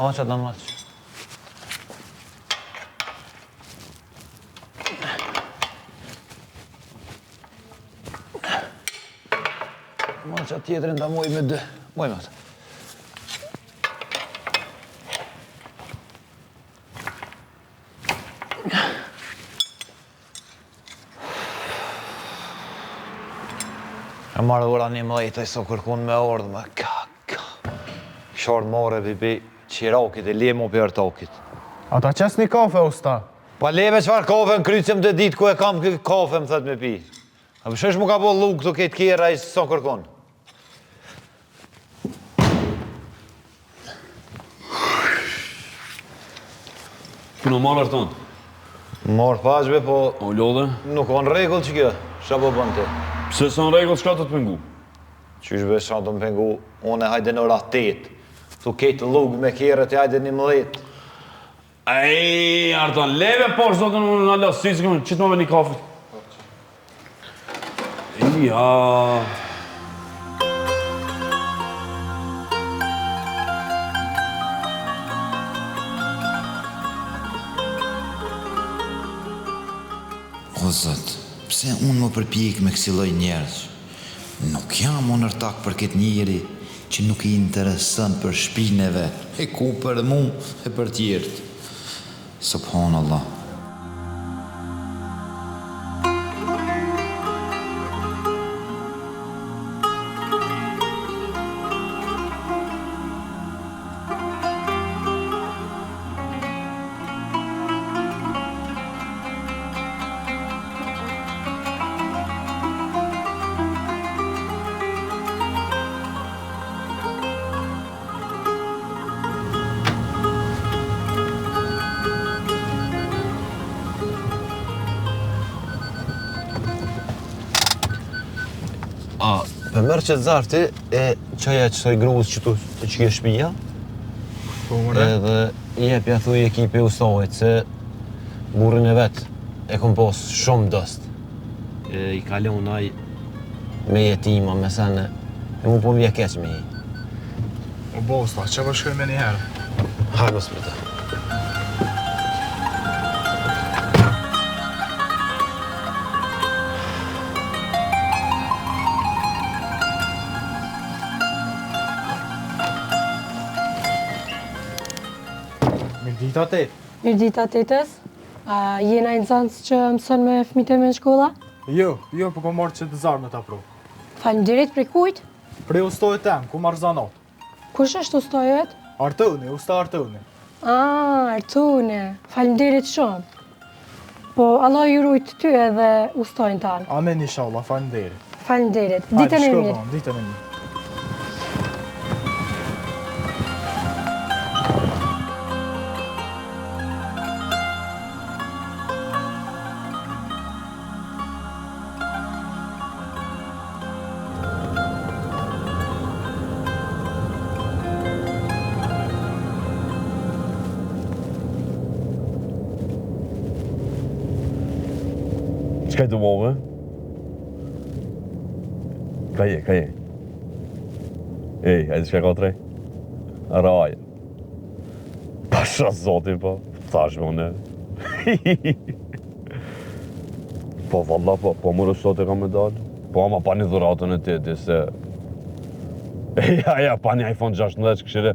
Qatë në maqë. Qatë tjetërin të moj me 2. Moj me atë. E marrë ura 11 so kërkun me ordë me Sharë mare pipi qirakit e lemo për artakit. Ata qes një kafe, usta? Pa leve qfar kafe në krycim të ditë ku e kam kafe më thët me pi. A përshesh mu ka po luk të ketë kjera i so kërkun. Kënë marrë arton? Marrë pashbe, po O lodhe? nuk o në regull që kjo. Qa po bën ti? Pse sa në regull s'ka të të pengu? Qyshbe qa të më pengu, une hajde në ora 8. Tu ketë luk me kjera të hajde 11. Ej, arton, leve poshtë zotën unë në lasë, si këmë, qitë më me një kafe. Ja... O Zot, pse unë më përpjek me kësi lloj njerëz? Nuk jam onërtak për këtë njeri që nuk i interesën për shpineve, e ku për mu e për tjertë. Subhanallah. Për mërë që të zarti e qaja qësaj gruz që tu të që kje shpija. Edhe i jepja thuj ekipi ustojt se burrin e vetë e kom pos shumë dost. I kalon aj me jetima, me sene, e mu po vje keq me i. O bosta, që po shkoj me një herë? Hajmë së për të. Dita 8. Mirë dita 8-ës. Jena i nëzënës që mësën me fëmijët e me në shkolla? Jo, po kom marrë që të zarë me ta pru. Faleminderit prej kujt? Prej ustojët tem, ku marrë zanat. Kush është ustojët? Artuni, usta Artuni. Artuni. Faleminderit shumë. Po, Allah ju rujt ty edhe ustojnë tanë. Amen, inshallah, faleminderit. Faleminderit. Ditën e mirë. Ditën e mirë. Qëka i të move? Ka je? Ej, hajde qëka ka trej? Raja. Pasha zotin, po. Thash me une. Po, valla, po mërë sot e kam me dalë. Po, ama pa një dhuratën e ti, se... Ja, pa një iPhone 16 që këshire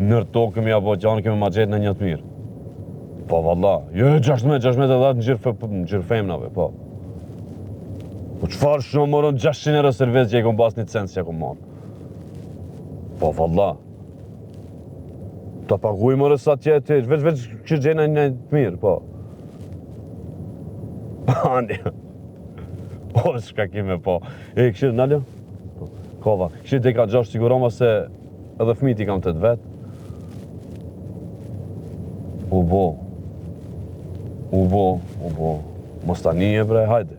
nërë tokë kemi apo qanë kemi ma gjetë në një të mirë. Po, valla, jo, 16 edhe në gjirë femnave, po. Po, qëfar shumë morën 600 euro servis që i kom pas një cens që i kom marë. Po, valla. Ta paguj morë sa tjetë, veç që gjena një të mirë, po. Ani. O, shka kime, po. E, këshirë, naljo? Kova, këshirë deka 6 siguroma se edhe fëmijët i kam të vetë. U bo, mos ta nije bre, hajde.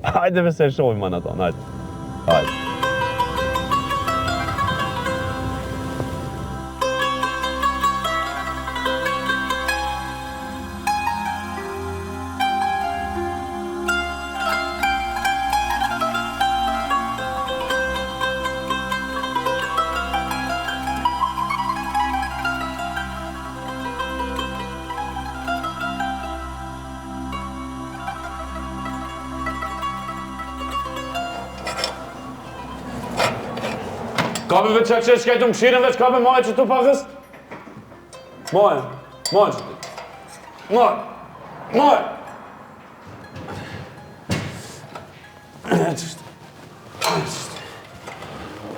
Hajde me se shojmë anë ato, hajde. S'ka me veç që shkajtu më shirën veç ka me maje që tu pakës? Maje që ti. Maje.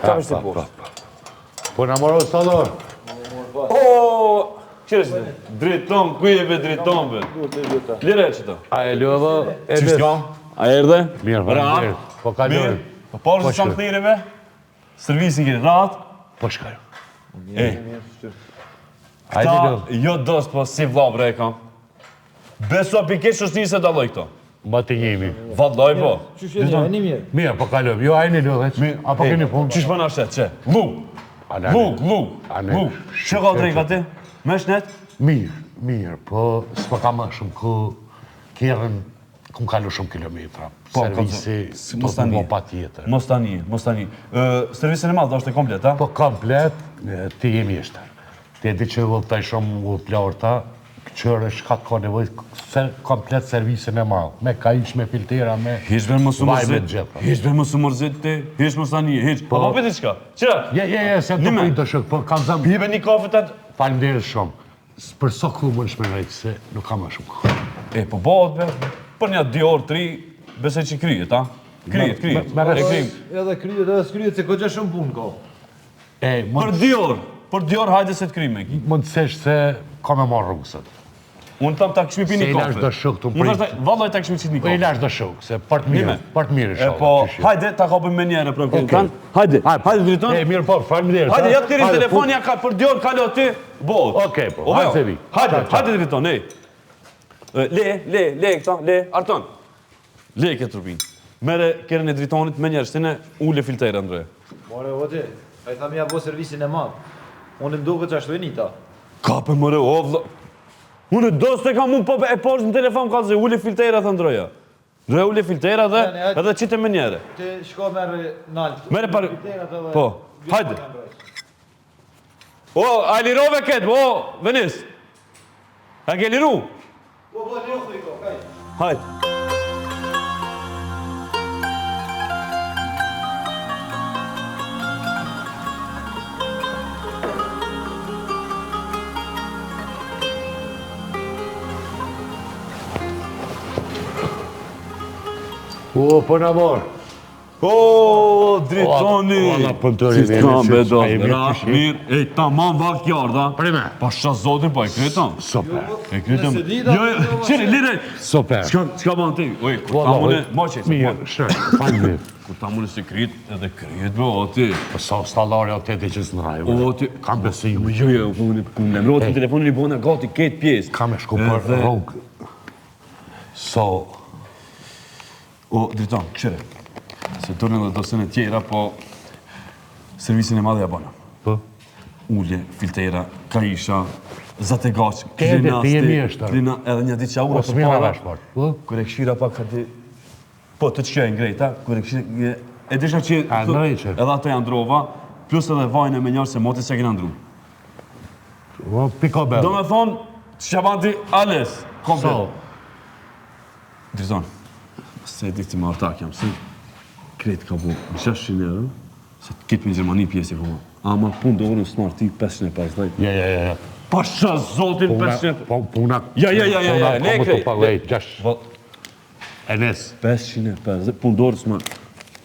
Ka me shti po? Po në moro stallor. Qërë është të? Driton, kujeve driton, be. Lire që të? A e lëdhë e Qështë dhe. kam? A erdhe? Mirë, mirë. Po kaloj. Po parë që qamë kënire, be? Servisin kiri ratë. Po shkaj. Këta jo dos, po si vlabre e kam. Besu apike që është një se daloj këto. Ma të jemi. Vallaj, po. Mirë, po kaloj. Jo, a e një lëdhë. Apo keni punë? Qish përna shetë, që? Luk. Që ka drejka ti? Me shnet? Mirë, po s'po ka më shumë ku kjerën ku kalu shumë kilometra. Servisi të të më pa tjetër. Mos tani. Servisin e madhë është e komplet, a? Po komplet, ti jemi eshtër. Ti e di që vëllëtaj shumë vëllëplarta, qërë shka të ka nevoj komplet servisin e madhë. Me ka ish, me filtera, me vaj me gjitha. Hishbe më së mërzit ti, hish mos tani, hish. Po pëti qka? Qëra? Je, se të pojnë të shëk, po kam zëmë. Pibe një kafe të atë? Falemderit shumë. Për so ku më nëshmenajtë se nuk kam më shumë kohë. Po bëhet, be. Për një 2 orë, 3, besoj që kryet, a? Kryet. Edhe kryet se ko që shumë punë ko. Për 2 orë, hajde se të kryme. Mund të sesh se ka me marrë rrugësët. Unë tam ta këshmi pi një Se i lash kafe. do shuk të më pritë. Vallaj ta këshmi qit një Po i kafe. lash do shuk, se part mirë shoh. Po, hajde ta kapim me njerë për këtë kan. Hajde driton. Mirë po, faleminderit. Hajde, ja të tirin telefon, ja ka për 2 orë kalo aty. Bohet. Okej, po, hajde se vi. Hajde driton, ej. Le këta, Arton. Le këtë turbin. Mere kërën e dritonit me njerë, shtine ule filtere, Andre. More, oqe, a i tha mi a bo servisin e madhë. Unë nduke që ashtu e një ta. Kape mëre, o vla. Unë do s'te kam unë po e poshtë në telefon ka se ule filtera, thë Ndroja. Ndroja ule filtera dhe edhe qite me njere. Ti shko merë naltë. Mere par... Po, hajde. O, a lirove ketë, o, Venis. A ke liru? Po, liru thë i ko, kaj. Hajde. O, po në morë. O, dritoni! Valla pëntëri Si s'kam bedo, mirë, ej, ta man vakt jarda. Prime. Pa shqa zotin, pa e krytam. Super. E krytam. Jo, qëri, lire! Super. S'ka ban ti? Oj, kur ta mune, ma qëjtë. Mirë, falemderit. Kur ta mune se kryt, edhe kryt, be, o ti. Po sa stallari o tete që s'nraj. O ti. Kam besim. Jo, unë lemrot në telefonin i bona gati ketë pjesë. Kam e shku për rrugë. So, O, driton, këshire. Se tërnë edhe dosën e tjera, po servisin e madhe ja bona. po, Ullje, filtera, kaisha, zate gaqë, Kete, ti jemi eshtar. klina edhe një ditë qaura po s'mira me shpart. Po, Kër e këshira pak këti... Po, të qëja e ngrejta, kër e këshira... E disha që... A, ndrejqe. Edhe ato janë ndrova, plus edhe vajnë e me njërë se moti se kina ndru. po, piko Do bel. me thonë, që që banti ales, komplet. So, Driton, se e dikti ma artak jam, se kretë ka bu 600 euro, se të kitë me Gjermani pjesë e kuma. Ama pun do orën smart ti 550. ja. Pasha zotin 500... Puna... Ja, ne Puna krej. të pagaj, 6. Enes. 550, pun do orën smart.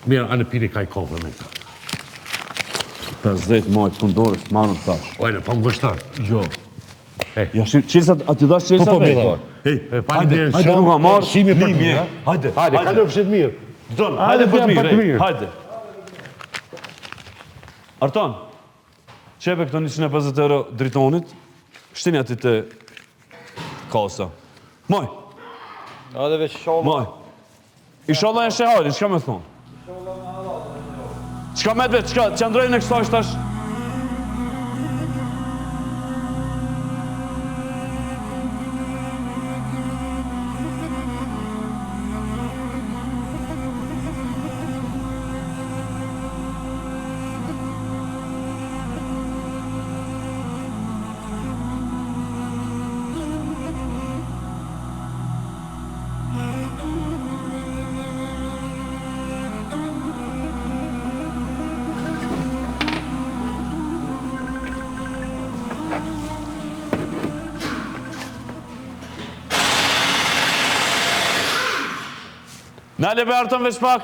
Mirë, anë pini ka i kove me ta. 50 majtë pun do orën smart në tash. Ojnë, po më gështar. Jo. Hey. Ja, qilësat, a ti dash qilësat? Po, mirë. Hajde, nuk ha marrë. Shimi për Limi, mirë. Hajde, Hajde, ka në fshit mirë. Driton, hajde për të për të mirë, mirë. hajde. Arton, qepe këto 150 euro dritonit, shtini ati të kasa. Moj, Edhe veç shalë. moj. Inshallah e shehari, qka me thonë? Qka me të vetë, qka, që ndrojnë e kësa është tash? Nale Berton veç pak.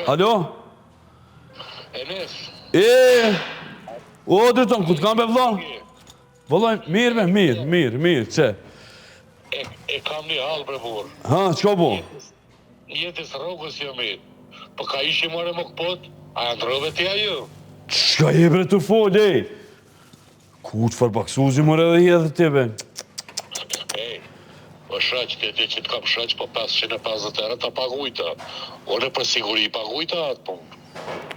Alo? Enes, O, drejton, ku t'kam be vllon? Vëllaj, mirë, që? e kam një halë bre burë. Ha, çka bo? Jetës rrugës jo mirë. Po ka ishi more më këpot, a ndrove t'ja ju? Çka je bre të fol, ej? Ku çfarë baksuzi more dhe je dhe ti be? Ej, po shaq, ti që t'kam shaq, po 550 euro ta pagujta. One për siguri pagujta atë punë.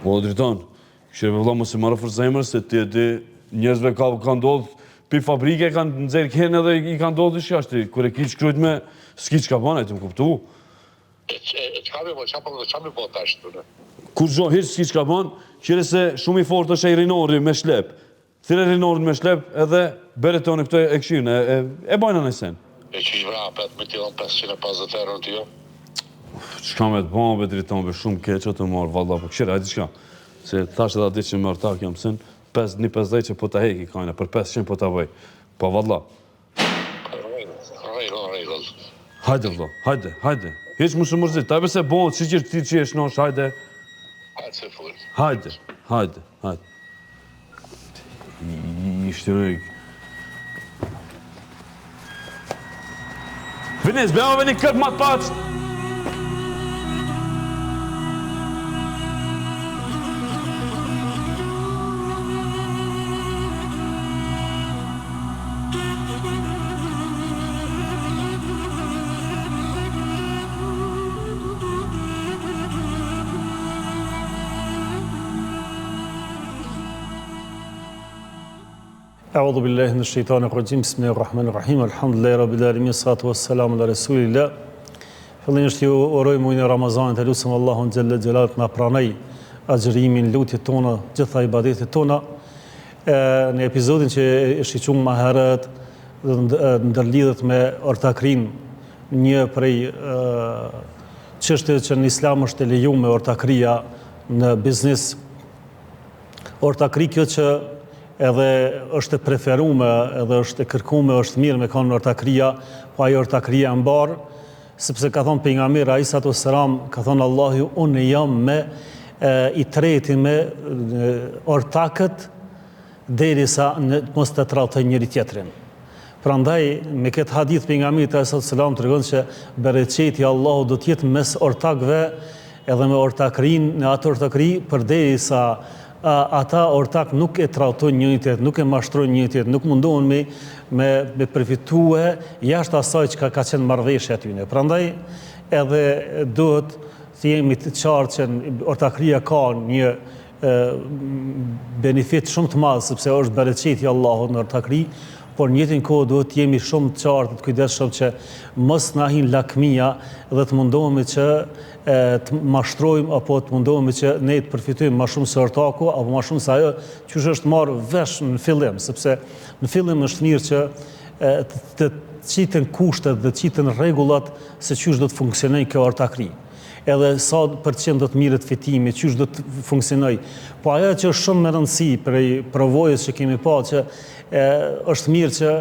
O, drejton, këshire me vëlla mos e marrë për zemër, se ti njerëzve ka ndodhë, pi fabrike kanë nxerë kene dhe i kanë ndodhë shashti, kur e ki shkrujt me s'ki që ka bane, ti më kuptu? Qa me po tash të në? Kur gjo, hiç s'ki që ka bane, qire se shumë i fort është e rinori me shlep. Thire rinorin me shlep edhe bere të onë këto e këshirën, e bajna në sen. E që i vrapet me t'ilon 550 euro t'jo? Qka me të bane, be driton, be shumë keqë të marrë, valla, po këshire, hajdi qka. Se thash edhe ati që më ortak jam sen, 5-10 që po ta heki kajna, për 500 po ta bëj. Po valla. Regull. Hajde valla, hajde. Hiç më shumë mërzit, ta se bon, që gjithë ti që jesh nosh, hajde. Hajde se full. Hajde. Ishte rëjk. Vines, bëjmë një këtë matë paqë. أعوذ بالله من الشيطان الرجيم بسم الله الرحمن الرحيم الحمد لله رب العالمين الصلاة والسلام على رسول الله fillimisht ju uroj muajin e Ramazanit, e lutem Allahun xhalla xhelalut na pranoj agjërimin, lutjet tona, gjitha ibadetet tona. Në episodin që e shiqum më herët ndërlidhet me ortakrin, një prej çështjeve që në Islam është e lejuar ortakria në biznes. Ortakri kjo që edhe është e preferuar, edhe është e kërkuar, është mirë me kanë ortakria, po ajo ortakria e mbar, sepse ka thonë pejgamberi alayhi salatu wassalam, ka thonë Allahu unë jam me i treti me ortakët derisa mos të tradhtojnë njëri tjetrin. Prandaj me këtë hadith pejgamberi alayhi salatu wassalam tregon se bereqeti Allahu do të jetë mes ortakëve edhe me ortakrin, në atë ortakri përderisa ata ortak nuk e trajtojnë njëri tjetrin, nuk e mashtrojnë njëri tjetrin, nuk mundohen me përfitue jashtë asaj që ka qenë marrëveshja aty. Prandaj edhe duhet të jemi të qartë që ortakria ka një benefit shumë të madh sepse është bereqeti i Allahut në ortakri, por në njëjtin kohë duhet të jemi shumë të qartë, të kujdesshëm që mos na hin lakmia dhe të mundohemi që të mashtrojmë apo të mundohemi që ne të përfitojmë më shumë se ortaku apo më shumë se ajo që është marrë vesh në fillim, sepse në fillim është mirë që të qiten kushtet dhe të qiten rregullat se çysh do të funksionojë kjo ortakri. Edhe sa përqend do të mirët fitimi, çysh do të funksionojë. Po ajo që është shumë më rëndësi prej provojës që kemi pa që është mirë që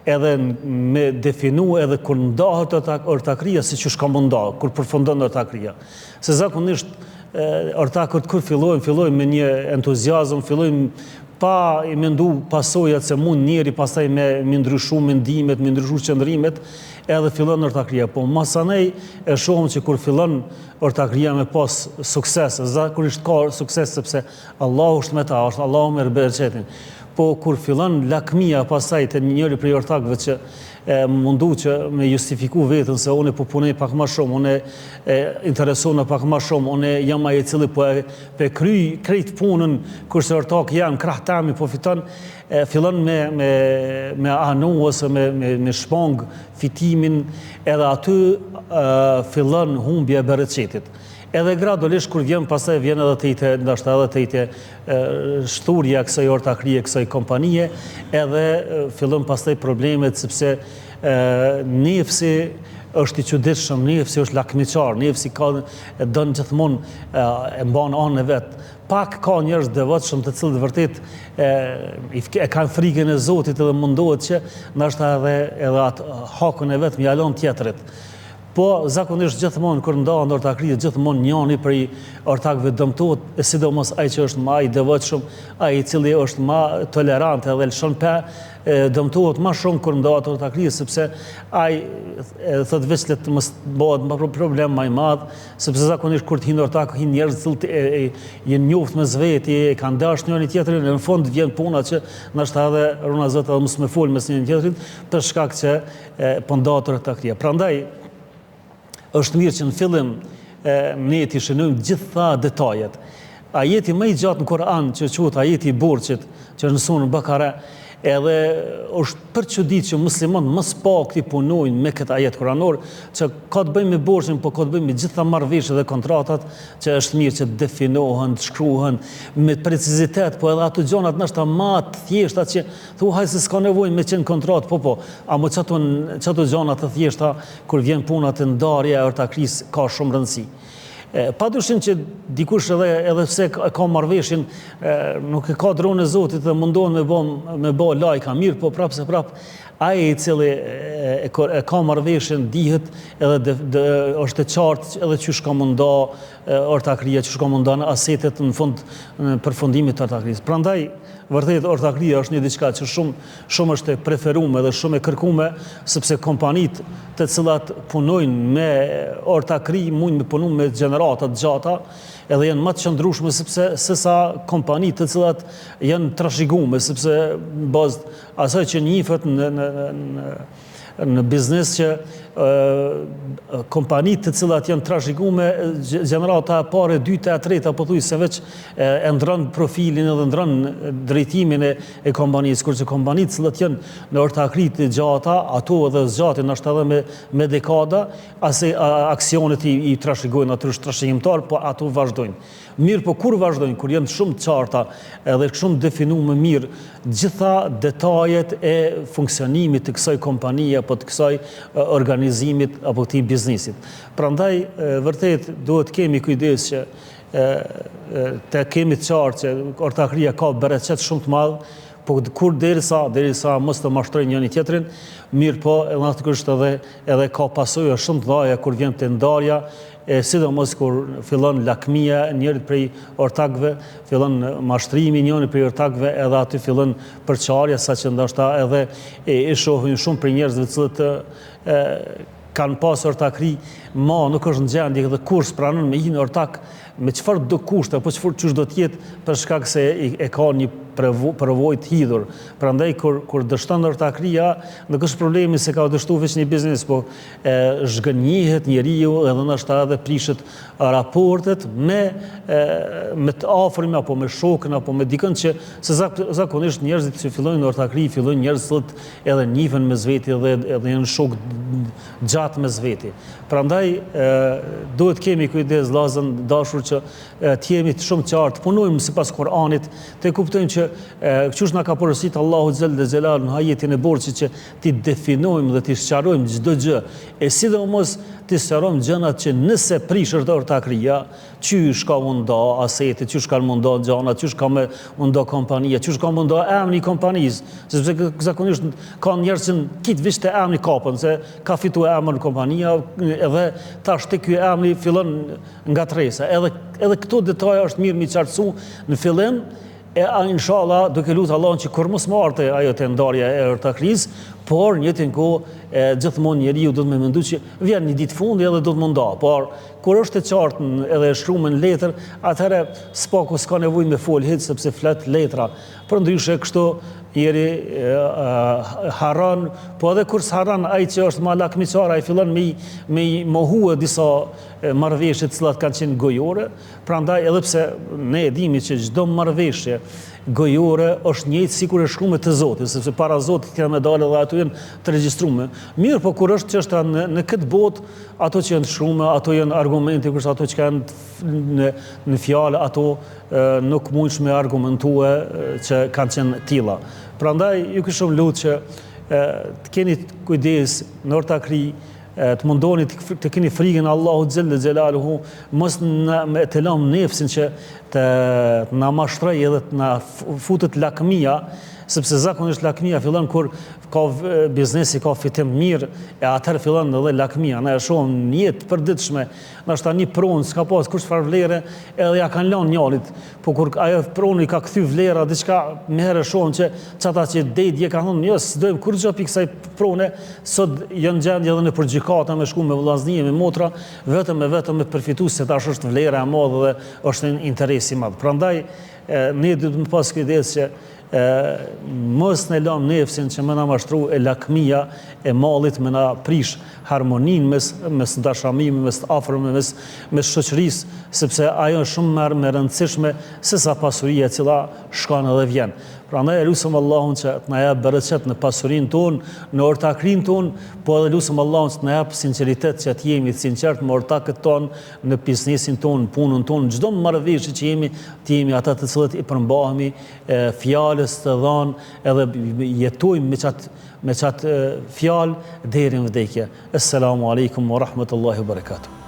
edhe me definu edhe kur ndahet ortakria si që shka më ndahë, kur përfundon ortakria. Se zakonisht ortakët kur fillojnë me një entuziazm, fillojnë pa i mendu pasojat se mund njeri pastaj me ndryshu mendimet, me ndryshu qëndrimet, edhe fillon ortakria. Po masanej e shohëm që kur fillon ortakria me pas sukses, zakonisht ka sukses sepse Allahu është me ta, është Allahu me bereqetin. Po kur fillon lakmia pasaj të njëri prej ortakëve që mundu që me justifiku vetën se unë po punoj pak më shumë, unë interesona pak më shumë, unë jam ai i cili po e krejt punën kurse ortak jam krah tami po fiton, fillon me anu ose me shpang fitimin, edhe aty fillon humbja e bereqetit. Edhe gradualisht kur pastaj vjen edhe të ite shturja kësaj ortakrie, kësaj kompanije, edhe fillon pastaj problemet sepse nefsi është i çuditshëm, nefsi është lakmiçar, nefsi don gjithmonë e mban anën e vet. Pak ka njerëz devotshëm të cilët vërtet e kanë frikën e Zotit edhe mundohet që ndoshta edhe atë hakun e vet mjalon tjetrit. Po zakonisht gjithmonë kur ndahen ortakritë, gjithmonë njëri prej ortakëve dëmtohet, sidomos ai që është më i devotshëm, ai i cili është më tolerant edhe lëshon pa dëmtohet më shumë kur ndahet ortakria, sepse ai thotë veç le të mos bëhet më problem më i madh, sepse zakonisht kur të hin ortak hin njerëz të janë njoft me zveti, e kanë dashur njëri tjetrin, në fund vjen puna që ndoshta edhe runa zot edhe mos më fol mes njëri tjetrit për shkak që po ndahet ortakria. Prandaj është mirë që në fillim ne t'i shënojmë gjitha detajet. Ajeti më i gjatë në Kur'an që quhet ajeti i Borxhit, që është në surën Bakara, edhe është për çudit që muslimanët më së pakti punojnë me këtë ajet kuranor, që ka të bëjmë me borxhin, po ka të bëjmë me gjitha marrëveshjet dhe kontratat, që është mirë që definohen, të shkruhen me precizitet, po edhe ato gjonat ndoshta më të thjeshta që thuaj se s'ka nevojë me qenë kontratë, po, ama çato gjona të thjeshta kur vjen puna të ndarja e ortakrisë ka shumë rëndësi. Padyshim që dikush edhe pse ka marrëveshjen, nuk e ka dronë e Zotit dhe mundohen me bë lajka mirë, po prap ai i cili e ka marrëveshjen dihet edhe është e qartë edhe çysh ka munda ortakria, çysh ka munda asetet në fund përfundimit të ortakrisë. Prandaj vërtet ortakria është një diçka që shumë është e preferuar dhe shumë e kërkuar, sepse kompanitë të cilat punojnë me ortakri mund me punu me gjenerata të gjata, edhe janë më të qëndrueshme sesa kompanitë të cilat janë trashëguar, sepse bazë asaj që njihet në biznes që kompanitë të cilat janë trashëguar, gjenerata e parë, e dyta, e treta, pothuajse veç e ndron profilin edhe ndron drejtimin e kompanisë, kurse kompanitë të cilat janë në ortakri të gjata, ato edhe zgjatin ndoshta edhe me dekada, aksionet i trashëgojnë aty trashëgimtar, po ato vazhdojnë. Mirë, po kur vazhdojnë, kur janë shumë të qarta edhe shumë definuar më mirë gjitha detajet e funksionimit të kësaj kompanie apo të kësaj organizimit apo këtij biznesit. Prandaj vërtet duhet kemi kujdes që të kemi të qartë që ortakria ka bereqet shumë të madh, po kur derisa mos të mashtrojnë njëri tjetrin, mirë po natyrisht edhe ka pasojë shumë të dhaja kur vjen te ndarja, sidomos kur fillon lakmia njëri prej ortakëve, fillon mashtrimi njëri prej ortakëve, edhe aty fillon përçarja, saqë ndoshta edhe e shohim shumë për njerëzve të cilët kanë pas ortakri, nuk është në gjendje dhe kur s'pranon me hinë ortak me çfarë do kushte apo çfarë do të jetë për shkak se e ka një përvojë të hidhur. Prandaj kur dështon ortakria, nuk është problemi se ka dështuar veç një biznes, po zhgënjihet njeriu edhe ndoshta edhe prishet raportet me të afërm apo me shokën apo me dikën që se zakonisht njerëzit që fillojnë ortakri, fillojnë njerëz që edhe njihen me zveti edhe janë shok gjatë me zveti. Prandaj duhet kemi kujdes vëllazën dashur që të jemi shumë qartë, punojmë sipas Kur'anit, të kuptojmë që qysh na ka porositur Allahu xhallal xhelal në ajetin e Borxhit që ti definojmë dhe ti sqarojmë çdo gjë, e sidomos ti sqarojmë gjërat që nëse prishër të ortakria, qysh ka munda aseti, qysh ka munda gjana, qysh ka munda kompania, qysh ka munda emri i kompanisë, sepse zakonisht ka njerëz që kitë veç të emri kapën, se ka fituar emër kompania edhe tash te ky emri fillon nga tresa. Edhe këto detaje është mirë mi qartësu në fillim, inshallah duke lutur Allahun që kur mos marte ajo te ndarja e ortakrisë, por në njëjtën kohë gjithmonë njeriu do të më mendoj që vjen një ditë fundi edhe do të munda, por kur është e qartë edhe e shkruar në letër, atëherë s'paku s'ka nevojë me fol hiç sepse flet letra. Përndryshe kështu njeri haran, po edhe kur s'haran ai që është më lakmiçar, ai fillon me mohue disa marrëveshje të cilat kanë qenë gojore, prandaj edhe pse ne e dimi që çdo marrëveshje gojore është njëjtë sikur e shkruar të Zotit, sepse para Zotit kanë medalë dhe ato janë të regjistruar. Mirë, po kur është çështja në këtë botë, ato që janë shkruar, ato janë argumente, kurse ato që kanë në fjalë, ato nuk mundsh me argumentue që kanë qenë tilla. Prandaj ju kishëm lutë që të keni kujdes në ortakri, të mundoni të keni frikën Allahu xhallal xhelaluhu, mos të lëm nefsin që të na mashtroj edhe të na futet lakmia, sepse zakonisht lakmia fillon kur ka biznesi ka fitim mirë, e atëherë fillon edhe lakmia. Na e shohim në jetë përditshme, ndoshta një pronë s'ka pas kush çfarë vlere, edhe ja kanë lënë njalit. Po kur ajo proni ka kthy vlera diçka, më herë shohim që çata që dedje kanë thonë, jo, s'dojmë kur gjë pikë kësaj prone, sot janë gjendje edhe në gjykata me shku me vllaznie, me motra, vetëm me përfitu se tash është vlera e madhe dhe është në interes i madh. Prandaj ne duhet të pas kujdes që mos ne lëm nefsin që më na mashtru e lakmia e mallit, më na prish harmonin mes dashamirë, mes afërmëve, mes shoqërisë, sepse ajo është shumë më e rëndësishme se sa pasuria e cila shkon edhe vjen. Prandaj lutem Allahun që të na jap bereqet në pasurinë tonë, në ortakrinë tonë, po edhe lutem Allahun që të na jap sinqeritet, që të jemi të sinqert me ortakët tonë, në biznesin tonë, punën tonë, çdo marrëveshje që jemi, të jemi ata të cilët i përmbahemi fjalës të dhënë, edhe jetojmë me çat fjalë deri në vdekje. Assalamu alaikum wa rahmatullahi wa barakatuh.